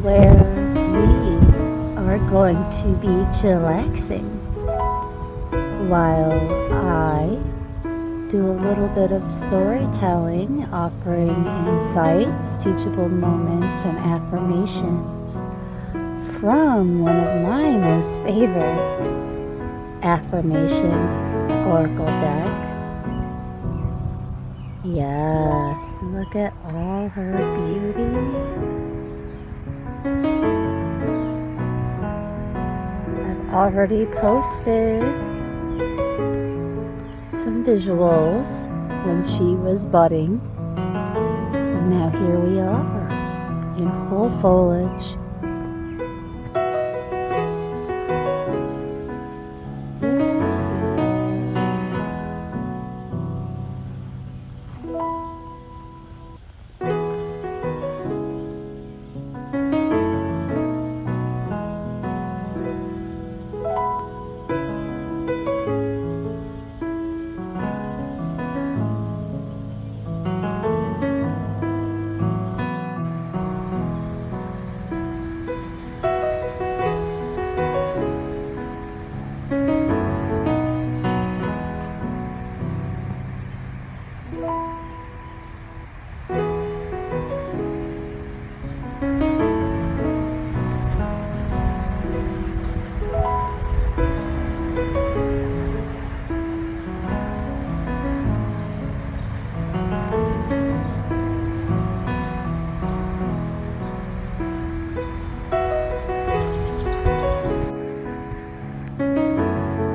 where we are going to be chillaxing while I do a little bit of storytelling, offering insights, teachable moments, and affirmations from one of my most favorite affirmation oracle decks. Yes, look at all her beauty. I've already posted some visuals when she was budding, and now here we are in full foliage.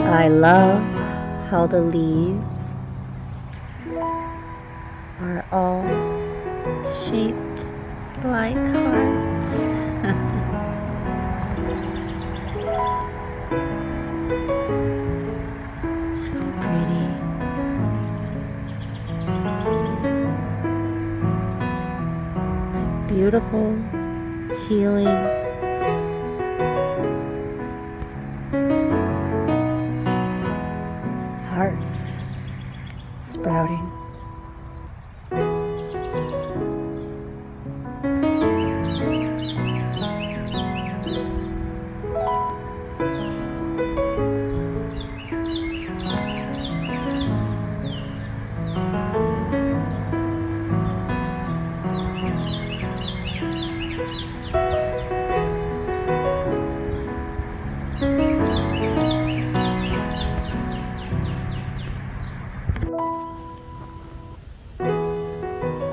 I love how the leaves are all shaped like hearts. So pretty. Beautiful, healing. Hearts sprouting.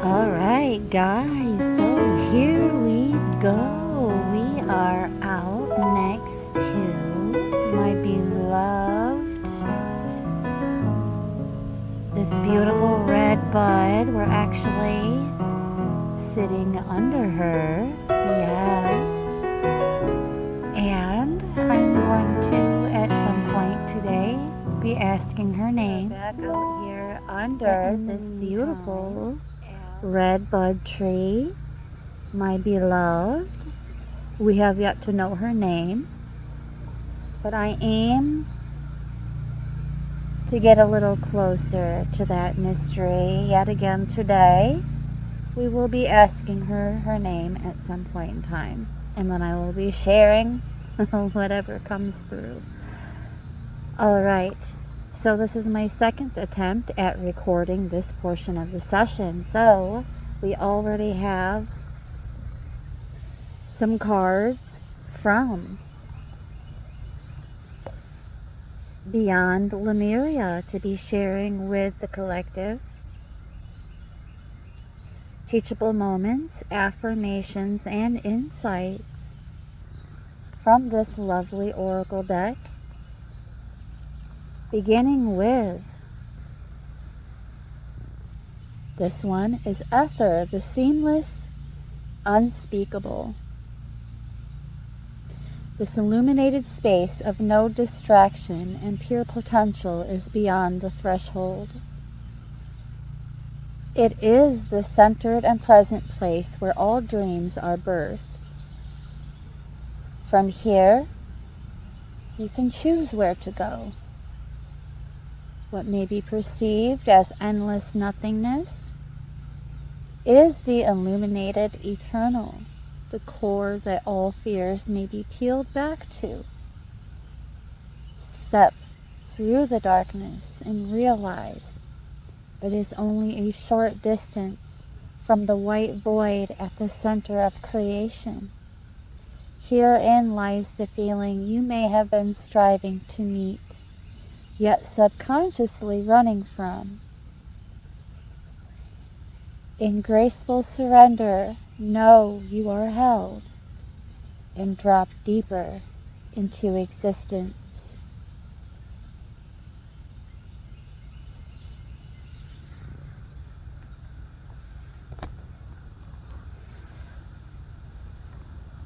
Alright guys, so here we go. We are out next to my beloved, this beautiful red bud. We're actually sitting under her, yes. And I'm going to, at some point today, be asking her name. Back out here under this beautiful red bud tree, my beloved. We have yet to know her name, but I aim to get a little closer to that mystery yet again today. We will be asking her name at some point in time, and then I will be sharing whatever comes through. Alright, so this is my second attempt at recording this portion of the session. So we already have some cards from Beyond Lemuria to be sharing with the collective. Teachable moments, affirmations, and insights from this lovely oracle deck. Beginning with this one is Ether, the seamless, unspeakable. This illuminated space of no distraction and pure potential is beyond the threshold. It is the centered and present place where all dreams are birthed. From here, you can choose where to go. What may be perceived as endless nothingness is the illuminated eternal the core that all fears may be peeled back to. Step through the darkness and realize it is only a short distance from the white void at the center of creation. Herein lies the feeling you may have been striving to meet, yet subconsciously running from. In graceful surrender, know you are held and drop deeper into existence.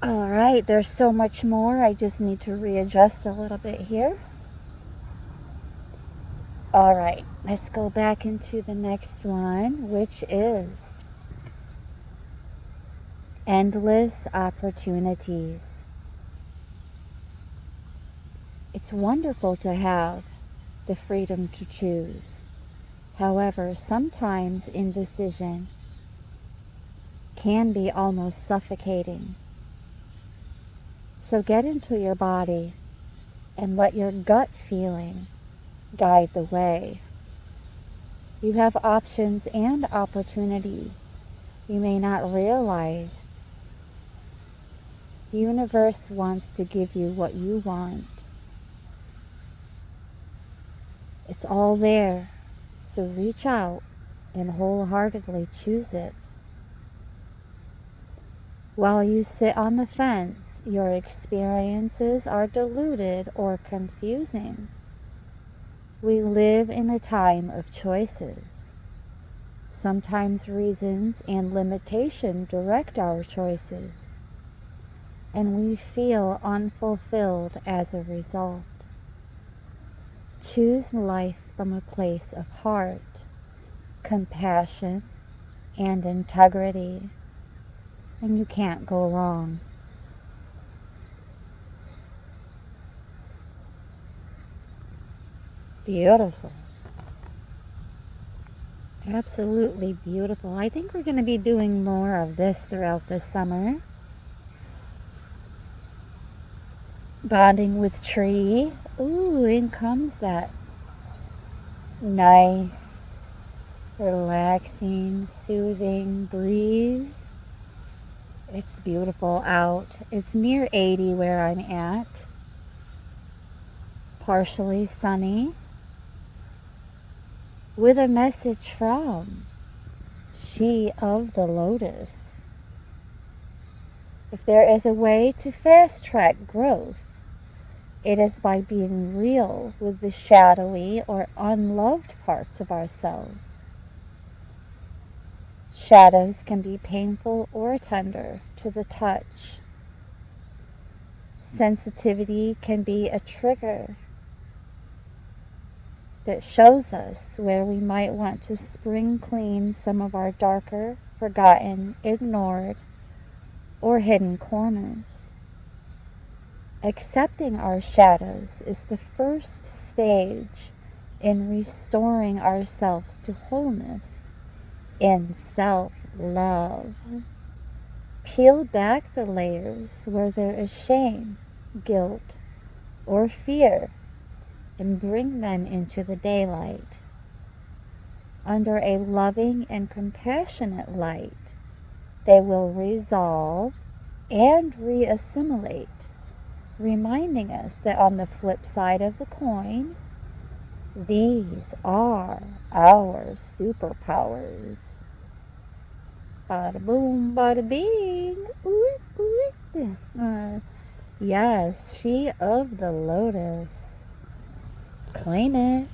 Alright, there's so much more. I just need to readjust a little bit here. Alright, let's go back into the next one, which is endless opportunities. It's wonderful to have the freedom to choose. However, sometimes indecision can be almost suffocating. So get into your body and let your gut feeling guide the way. You have options and opportunities you may not realize. The universe wants to give you what you want. It's all there, so reach out and wholeheartedly choose it. While you sit on the fence, your experiences are diluted or confusing. We live in a time of choices. Sometimes reasons and limitation direct our choices, and we feel unfulfilled as a result. Choose life from a place of heart, compassion, and integrity, and you can't go wrong. Beautiful. Absolutely beautiful. I think we're going to be doing more of this throughout the summer. Bonding with tree. Ooh, in comes that nice, relaxing, soothing breeze. It's beautiful out. It's near 80 where I'm at. Partially sunny. With a message from She of the Lotus. If there is a way to fast track growth, it is by being real with the shadowy or unloved parts of ourselves. Shadows can be painful or tender to the touch. Sensitivity can be a trigger that shows us where we might want to spring clean some of our darker, forgotten, ignored, or hidden corners. Accepting our shadows is the first stage in restoring ourselves to wholeness in self-love. Peel back the layers where there is shame, guilt, or fear, and bring them into the daylight. Under a loving and compassionate light, they will resolve and re-assimilate, reminding us that on the flip side of the coin, these are our superpowers. Bada boom, bada bing. Ooh, ooh. Yes, She of the Lotus. Claim it.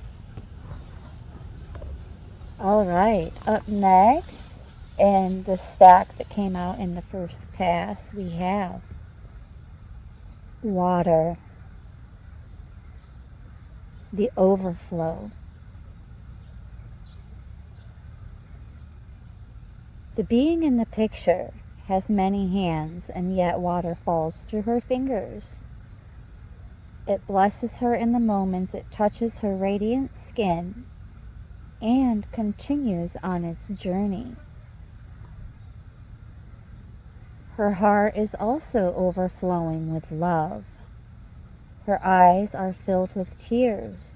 Alright, up next, in the stack that came out in the first pass, we have water. The overflow. The being in the picture has many hands, and yet water falls through her fingers. It blesses her in the moments it touches her radiant skin and continues on its journey. Her heart is also overflowing with love. Her eyes are filled with tears.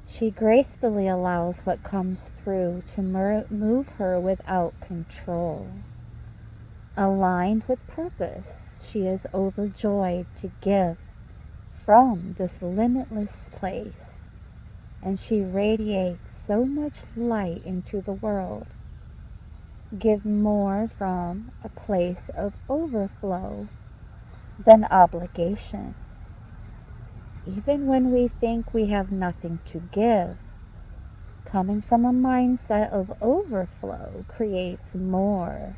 She gracefully allows what comes through to move her without control. Aligned with purpose, she is overjoyed to give from this limitless place, and she radiates so much light into the world. Give more from a place of overflow than obligation. Even when we think we have nothing to give, coming from a mindset of overflow creates more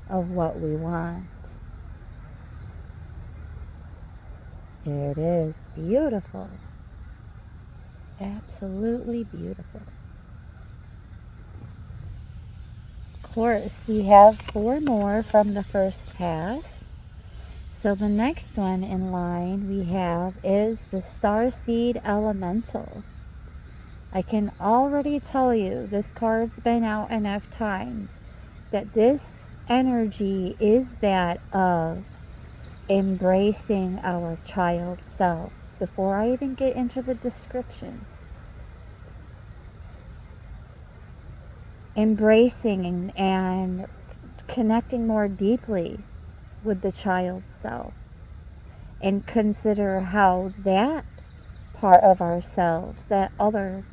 of what we want. There it is. Beautiful. Absolutely beautiful. Of course, we have 4 more from the first pass. So the next one in line we have is the Starseed Elemental. I can already tell you this card's been out enough times that this energy is that of embracing our child selves. Before I even get into the description, embracing and connecting more deeply with the child self, and consider how that part of ourselves, that other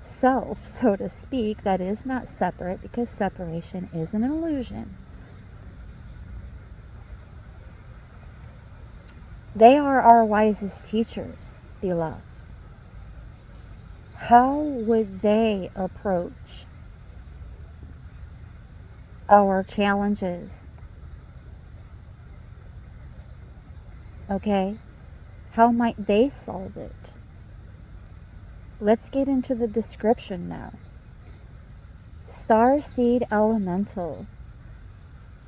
self, so to speak, that is not separate, because separation is an illusion. They are our wisest teachers, beloveds. How would they approach our challenges? Okay? How might they solve it? Let's get into the description now. Starseed Elemental.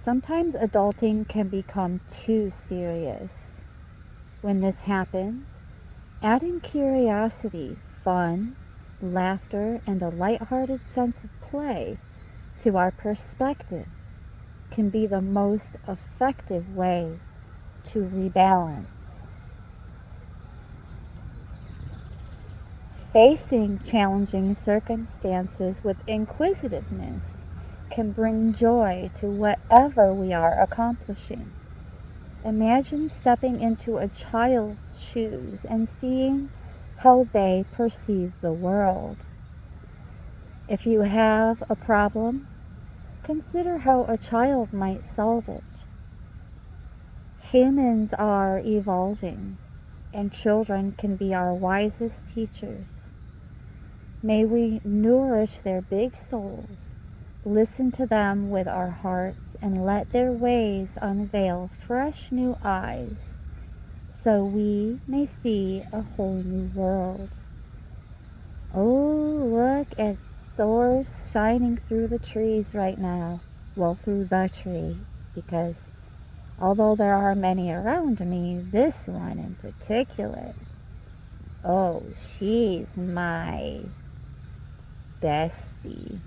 Sometimes adulting can become too serious. When this happens, adding curiosity, fun, laughter, and a lighthearted sense of play to our perspective can be the most effective way to rebalance. Facing challenging circumstances with inquisitiveness can bring joy to whatever we are accomplishing. Imagine stepping into a child's shoes and seeing how they perceive the world. If you have a problem, consider how a child might solve it. Humans are evolving, and children can be our wisest teachers. May we nourish their big souls, listen to them with our hearts, and let their ways unveil fresh new eyes, so we may see a whole new world. Oh, look at soars shining through the trees right now. Well, through the tree, because although there are many around me, this one in particular, oh, she's my bestie.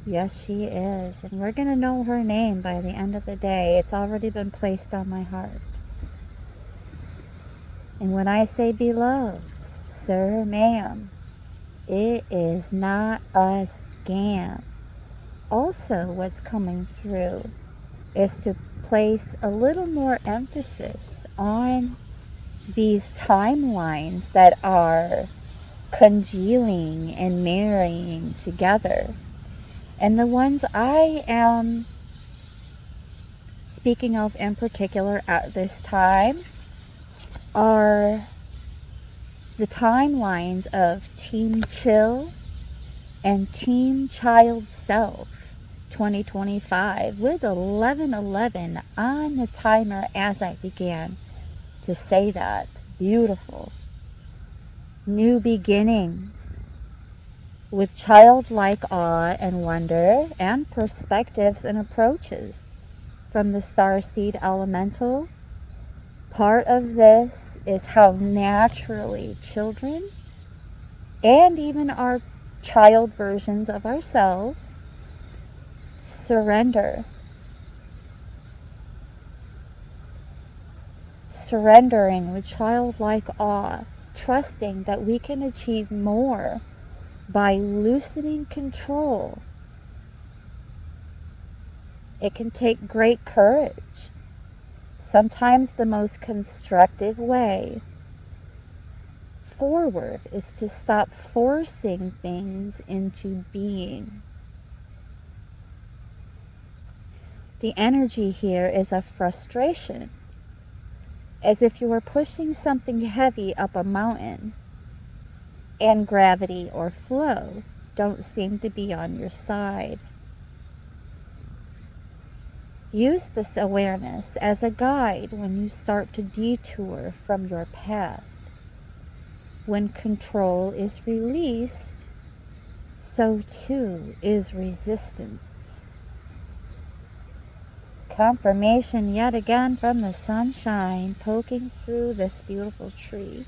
Yes, she is. And we're going to know her name by the end of the day. It's already been placed on my heart. And when I say beloveds, sir, ma'am, it is not a scam. Also, what's coming through is to place a little more emphasis on these timelines that are congealing and marrying together. And the ones I am speaking of in particular at this time are the timelines of Team Chill and Team Child Self 2025 with 1111 on the timer as I began to say that. Beautiful. New beginnings with childlike awe and wonder and perspectives and approaches from the Starseed Elemental. Part of this is how naturally children and even our child versions of ourselves surrender surrendering with childlike awe, trusting that we can achieve more by loosening control. It can take great courage. Sometimes the most constructive way forward is to stop forcing things into being. The energy here is of frustration, as if you were pushing something heavy up a mountain, and gravity or flow don't seem to be on your side. Use this awareness as a guide when you start to detour from your path. When control is released, so too is resistance. Confirmation yet again from the sunshine poking through this beautiful tree.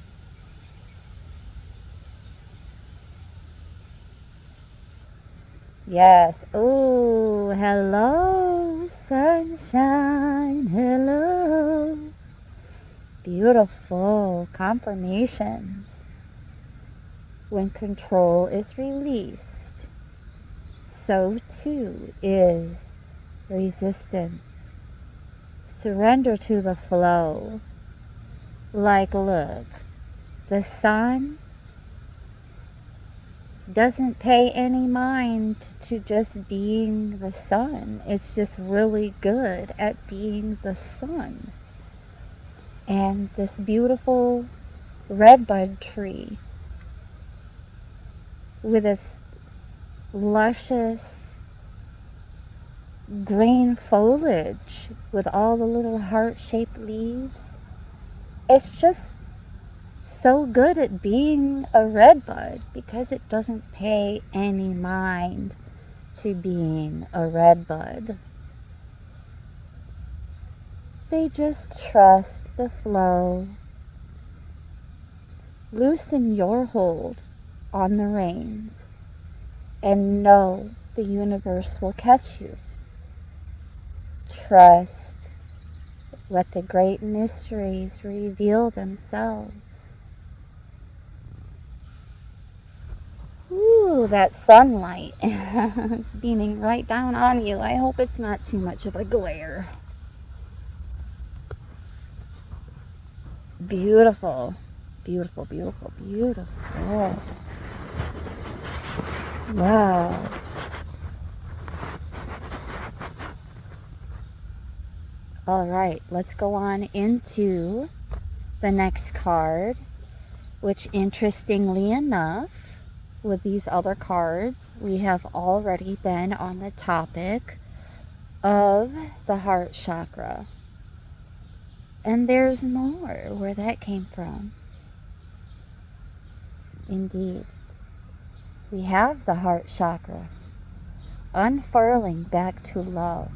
Yes. Oh, hello, sunshine. Hello. Beautiful confirmations. When control is released, so too is resistance. Surrender to the flow. Like, look, the sun doesn't pay any mind to just being the sun. It's just really good at being the sun. And this beautiful redbud tree with its luscious green foliage with all the little heart-shaped leaves. It's just so good at being a redbud because it doesn't pay any mind to being a redbud. They just trust the flow. Loosen your hold on the reins and know the universe will catch you. Trust. Let the great mysteries reveal themselves. Ooh, that sunlight is beaming right down on you. I hope it's not too much of a glare. Beautiful. Beautiful, beautiful, beautiful. Wow. All right, let's go on into the next card, which interestingly enough, with these other cards, we have already been on the topic of the heart chakra. And there's more where that came from. Indeed. We have the heart chakra, unfurling back to love.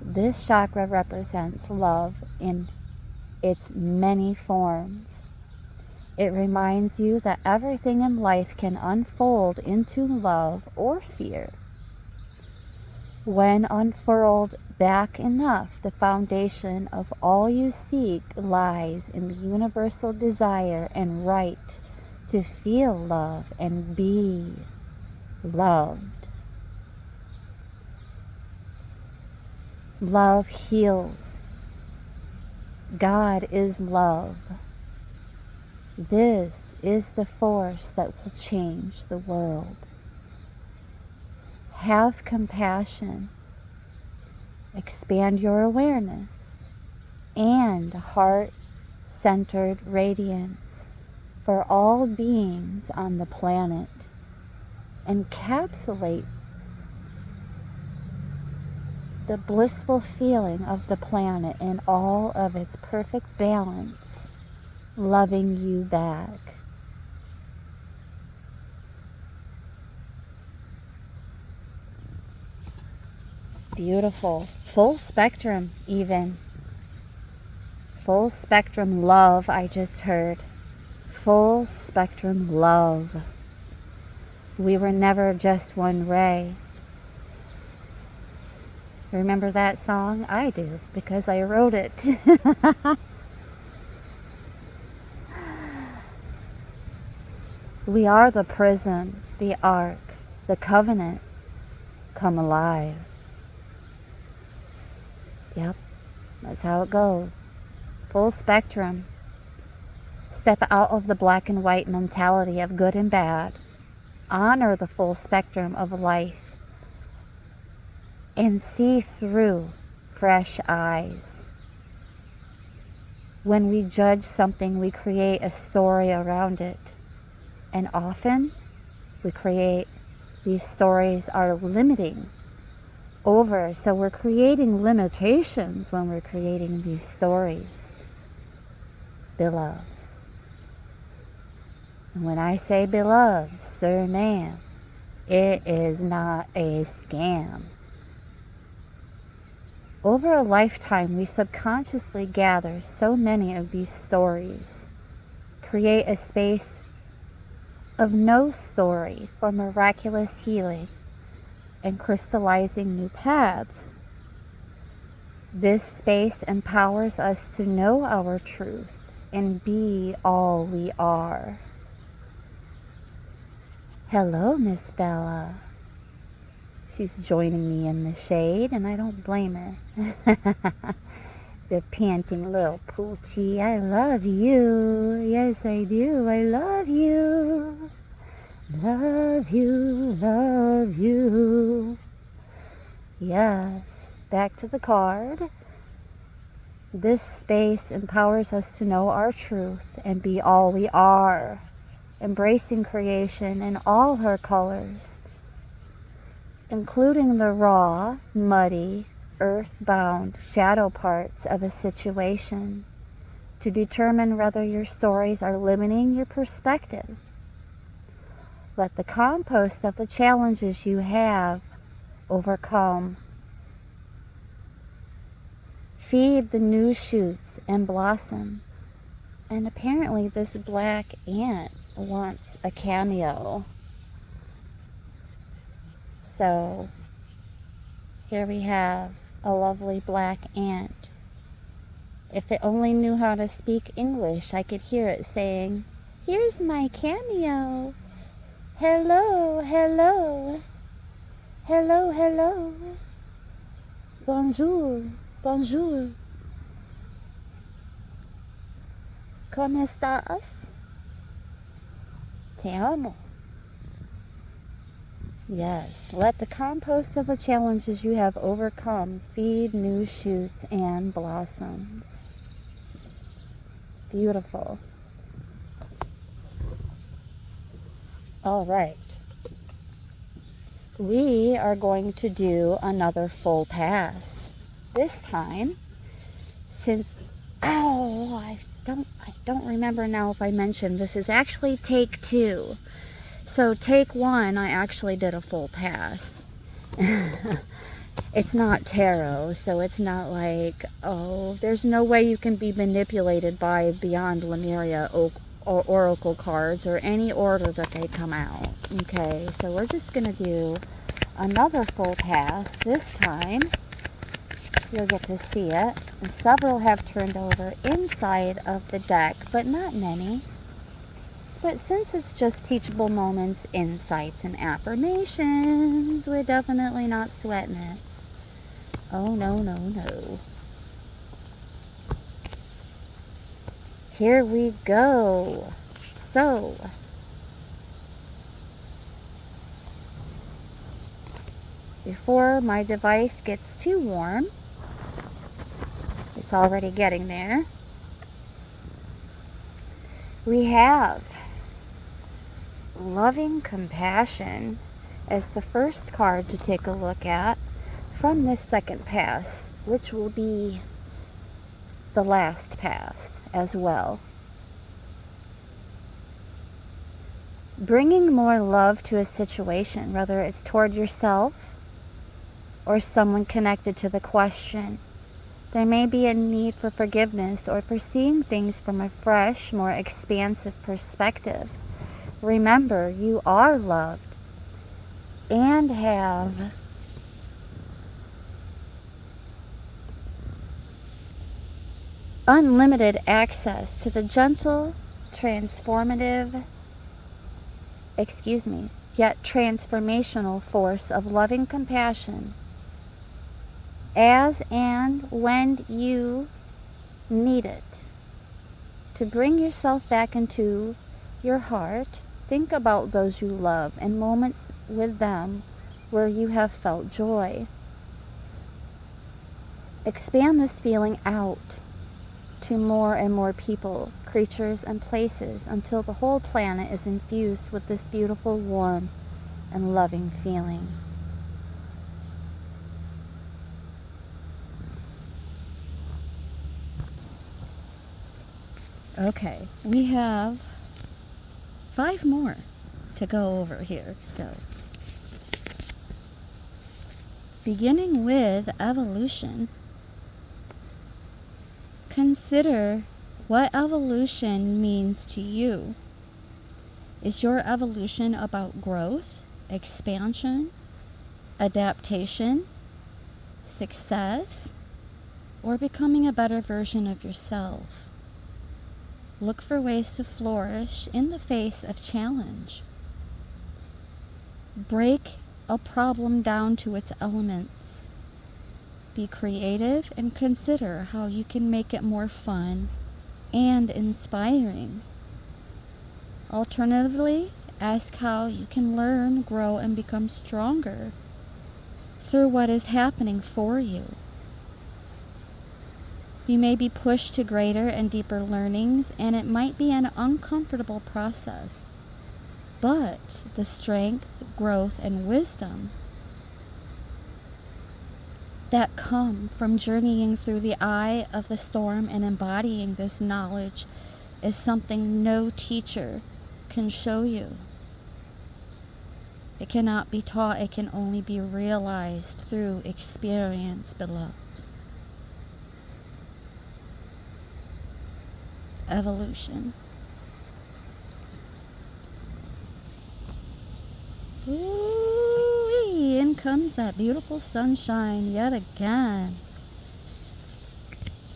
This chakra represents love in its many forms. It reminds you that everything in life can unfold into love or fear. When unfurled back enough, the foundation of all you seek lies in the universal desire and right to feel love and be loved. Love heals. God is love. This is the force that will change the world. Have compassion. Expand your awareness and heart-centered radiance for all beings on the planet. Encapsulate the blissful feeling of the planet in all of its perfect balance, loving you back. Beautiful. Full spectrum even. Full spectrum love, I just heard. Full spectrum love. We were never just one ray. Remember that song? I do, because I wrote it. We are the prison, the ark, the covenant come alive. Yep, that's how it goes. Full spectrum. Step out of the black and white mentality of good and bad. Honor the full spectrum of life. And see through fresh eyes. When we judge something, we create a story around it. And often, these stories are limiting over. So we're creating limitations when we're creating these stories. Beloveds. And when I say beloved, sir, ma'am, it is not a scam. Over a lifetime, we subconsciously gather so many of these stories, create a space of no story for miraculous healing and crystallizing new paths. This space empowers us to know our truth and be all we are. Hello, Miss Bella. She's joining me in the shade, and I don't blame her. The panting little poochie. I love you. Yes, I do. I love you. Love you, love you. Yes. Back to the card. This space empowers us to know our truth and be all we are, embracing creation in all her colors, including the raw, muddy, earthbound shadow parts of a situation, to determine whether your stories are limiting your perspective. Let the compost of the challenges you have overcome. Feed the new shoots and blossoms. And apparently this black ant wants a cameo. So here we have a lovely black ant. If it only knew how to speak English, I could hear it saying, "Here's my cameo. Hello, hello. Hello, hello. Bonjour, bonjour. ¿Cómo estás? Te amo." Yes, let the compost of the challenges you have overcome feed new shoots and blossoms. Beautiful. All right. We are going to do another full pass. This time, since, I don't remember now if I mentioned, this is actually take 2. So take 1, I actually did a full pass. It's not tarot, so it's not like, there's no way you can be manipulated by Beyond Lemuria or oracle cards or any order that they come out. Okay, so we're just going to do another full pass. This time, you'll get to see it. And several have turned over inside of the deck, but not many. But since it's just teachable moments, insights, and affirmations, we're definitely not sweating it. Oh, no, no, no. Here we go. So, before my device gets too warm, it's already getting there, we have Loving Compassion as the first card to take a look at from this second pass, which will be the last pass as well. Bringing more love to a situation, whether it's toward yourself or someone connected to the question. There may be a need for forgiveness or for seeing things from a fresh, more expansive perspective. Remember, you are loved and have unlimited access to the gentle, transformative, yet transformational force of loving compassion as and when you need it. To bring yourself back into your heart, think about those you love and moments with them where you have felt joy. Expand this feeling out to more and more people, creatures, and places until the whole planet is infused with this beautiful, warm, and loving feeling. Okay, we have 5 more to go over here. So, beginning with evolution, consider what evolution means to you. Is your evolution about growth, expansion, adaptation, success, or becoming a better version of yourself? Look for ways to flourish in the face of challenge. Break a problem down to its elements. Be creative and consider how you can make it more fun and inspiring. Alternatively, ask how you can learn, grow, and become stronger through what is happening for you. You may be pushed to greater and deeper learnings, and it might be an uncomfortable process. But the strength, growth, and wisdom that come from journeying through the eye of the storm and embodying this knowledge is something no teacher can show you. It cannot be taught, it can only be realized through experience, beloveds. Evolution. Ooh, in comes that beautiful sunshine yet again.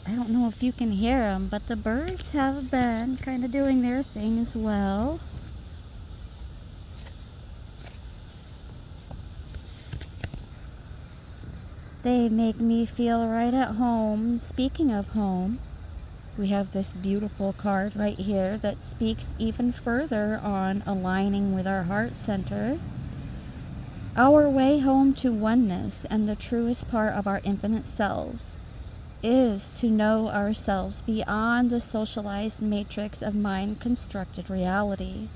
I don't know if you can hear them, but the birds have been kind of doing their thing as well. They make me feel right at home. Speaking of home, we have this beautiful card right here that speaks even further on aligning with our heart center. Our way home to oneness and the truest part of our infinite selves is to know ourselves beyond the socialized matrix of mind-constructed reality.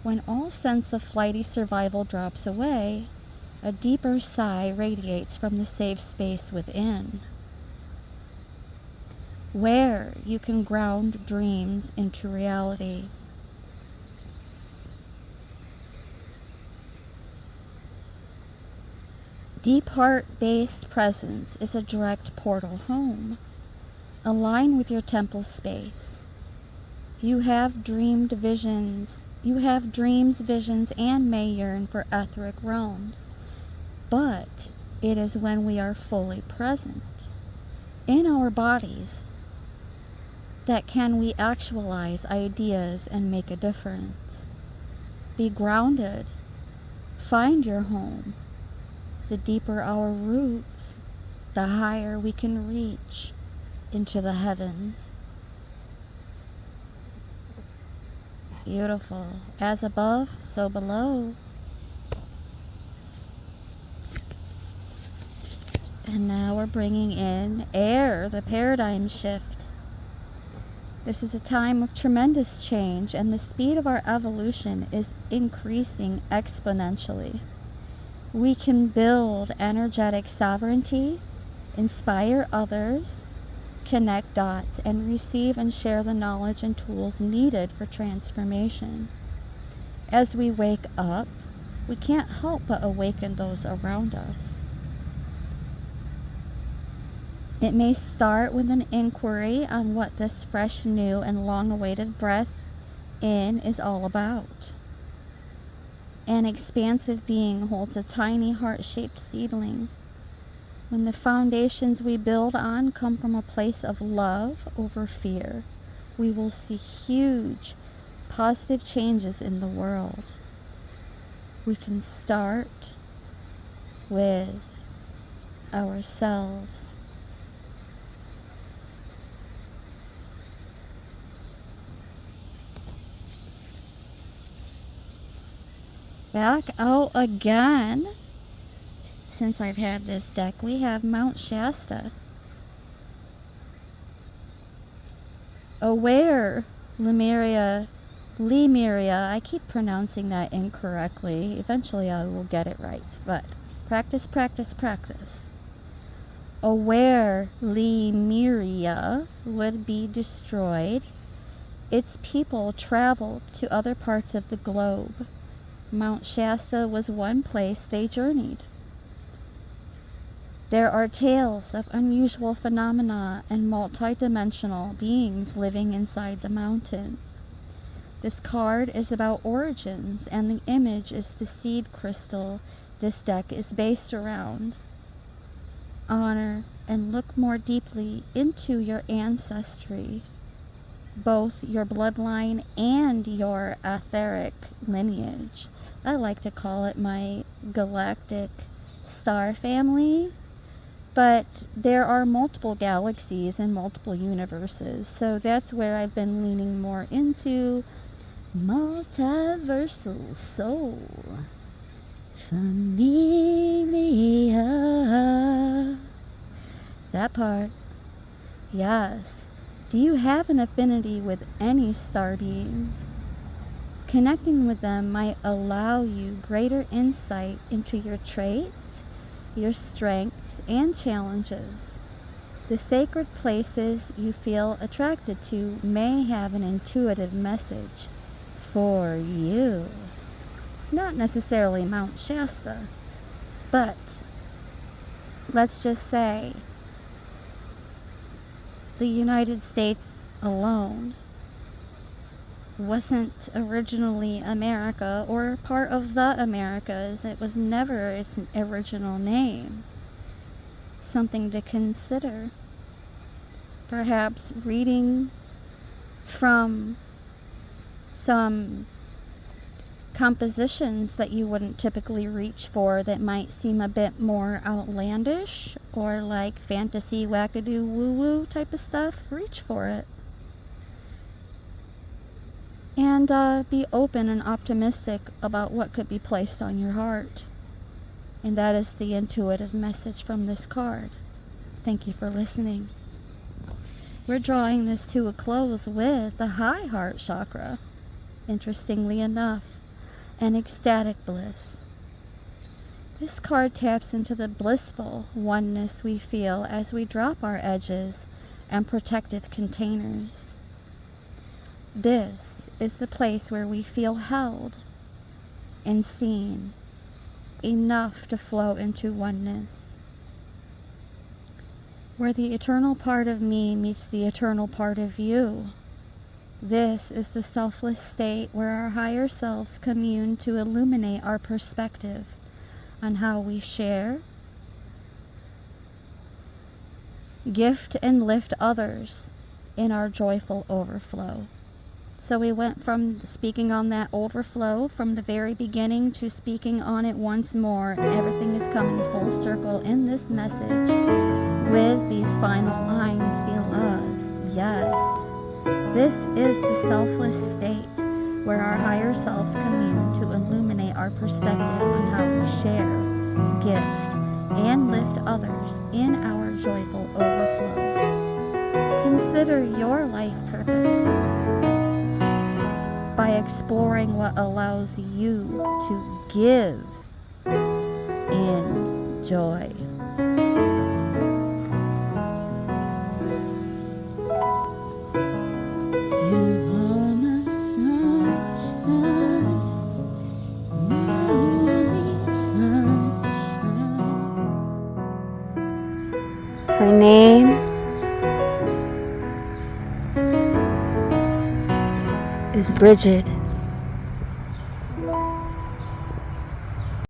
When all sense of flighty survival drops away, a deeper sigh radiates from the safe space within, where you can ground dreams into reality. Deep heart-based presence is a direct portal home. Align with your temple space. You have dreams, visions, and may yearn for etheric realms. But it is when we are fully present in our bodies that can we actualize ideas and make a difference. Be grounded. Find your home. The deeper our roots, the higher we can reach into the heavens. Beautiful. As above, so below. And now we're bringing in air, the paradigm shift. This is a time of tremendous change, and the speed of our evolution is increasing exponentially. We can build energetic sovereignty, inspire others, connect dots, and receive and share the knowledge and tools needed for transformation. As we wake up, we can't help but awaken those around us. It may start with an inquiry on what this fresh, new, and long-awaited breath in is all about. An expansive being holds a tiny heart-shaped seedling. When the foundations we build on come from a place of love over fear, we will see huge positive changes in the world. We can start with ourselves. Back out again. Since I've had this deck, we have Mount Shasta. Aware, Lemuria, I keep pronouncing that incorrectly. Eventually I will get it right, but practice, practice, practice. Aware, Lemuria would be destroyed. Its people traveled to other parts of the globe. Mount Shasta was one place they journeyed. There are tales of unusual phenomena and multi-dimensional beings living inside the mountain. This card is about origins, and the image is the seed crystal this deck is based around. Honor and look more deeply into your ancestry, both your bloodline and your etheric lineage. I like to call it my galactic star family. But there are multiple galaxies and multiple universes, so that's where I've been leaning more into multiversal soul. Familia. That part. Yes. Do you have an affinity with any star beings? Connecting with them might allow you greater insight into your traits, your strengths and challenges. The sacred places you feel attracted to may have an intuitive message for you. Not necessarily Mount Shasta, but let's just say the United States alone wasn't originally America or part of the Americas. It was never its original name. Something to consider. Perhaps reading from some compositions that you wouldn't typically reach for that might seem a bit more outlandish or like fantasy wackadoo woo-woo type of stuff, reach for it. And be open and optimistic about what could be placed on your heart. And that is the intuitive message from this card. Thank you for listening. We're drawing this to a close with the high heart chakra, interestingly enough, and ecstatic bliss. This card taps into the blissful oneness we feel as we drop our edges and protective containers. This is the place where we feel held and seen, enough to flow into oneness. Where the eternal part of me meets the eternal part of you. This is the selfless state where our higher selves commune to illuminate our perspective on how we share, gift, and lift others in our joyful overflow. So we went from speaking on that overflow from the very beginning to speaking on it once more. Everything is coming full circle in this message with these final lines, beloveds. Yes, this is the selfless state where our higher selves commune to illuminate our perspective on how we share, gift, and lift others in our joyful overflow. Consider your life purpose by exploring what allows you to give in joy. Her name is Bridget.